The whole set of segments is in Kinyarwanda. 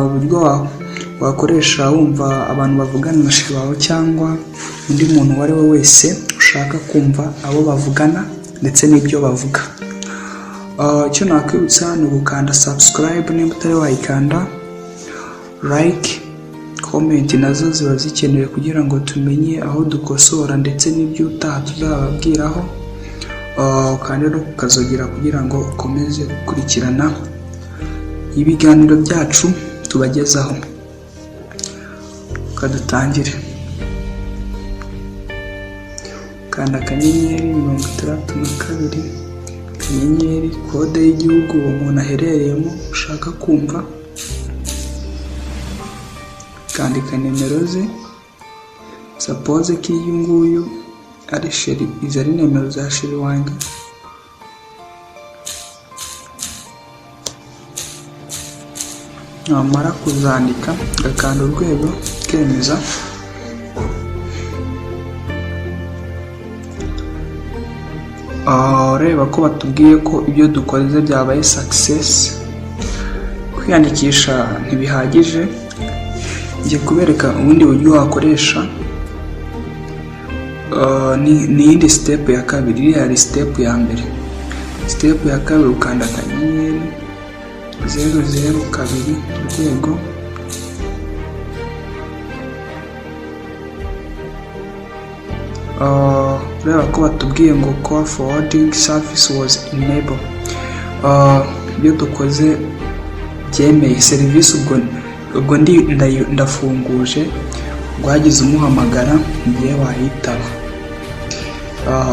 uburyo wakoresha wumva abantu bavugana na sheri wawe cyangwa undi muntu uwo ari we wese ushaka kumva abo bavugana ndetse n'ibyo bavuga. Icyo nakwibutsa ni ugukanda subscribe niba utari wayikanda, like, comment nazo ziba zikenewe kugira ngo tumenye aho dukosora ndetse n'ibyo utaha tuzababwiraho, kandi no kukazogera kugira ngo ukomeze gukurikirana ibiganiro byacu tubagezaho. Kadutangire. Kanda akanyenyeri 62 akanyenyeri kode y'igihugu uwo muntu aherereyemo ushaka kumva, kandika nimero ze. Suppose ko iyi nguyu ari sheri, izi ari nimero za sheri wanjye. Namara kuzandika gakanda urwego kemeza. Reba ko batubwiye ko ibyo dukoze byabaye success. Kwiyandikisha ntibihagije, ngiye kubereka ubundi buryo wakoresha. Ni iyindi step ya kabiri, iri hari step ya mbere. Step ya kabiri ukanda akanyenyeri 002 urwego, reba ko batubwiye ngo call forwarding service was enabled. Ibyo dukoze byemeye serivisi. Ubwo ndafunguje, rwagize umuhamagara ngiye wayitaba.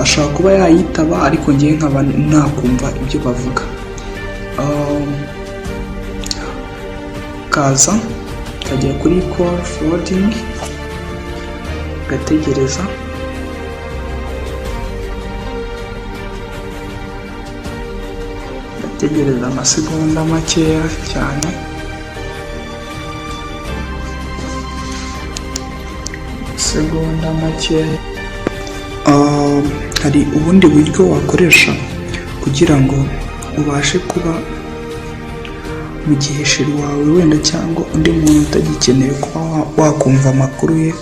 Ashobora kuba yayitaba ariko ngiye nkaba nakumva ibyo bavuga. Kaza kajya kuri call forwarding, gategereza. Gategereza amasegonda makeya cyane. Segonda makeya. Hari ubundi buryo wakoresha kugira ngo ubashe kuba mu gihe sheri wawe wenda cyangwa undi muntu utagikeneye kuba wakumva amakuru ye.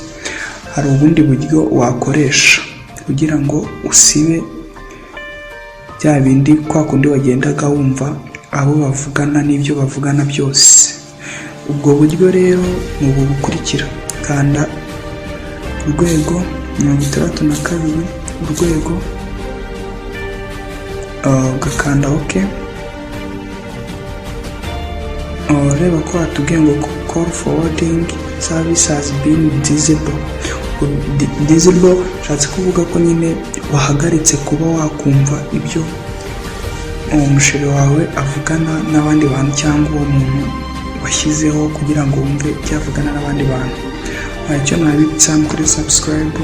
Hari ubundi buryo wakoresha kugira ngo usibe bya bindi kwa kundi wagendaga wumva abo bavugana n'ibyo bavugana byose. Ubwo buryo rero ni ubu bukurikira: kanda urwego 62 urwego, ugakanda OK. Reba ko hatubwiye ngo call forwarding service has been disabled. Disabled shatse kuvuga ko nyine wahagaritse kuba wakumva ibyo umusheri wawe avugana n'abandi bantu cyangwa uwo muntu washyizeho kugira ngo wumve ibyavugana n'abandi bantu. Icyo nabitsa muri subscribe.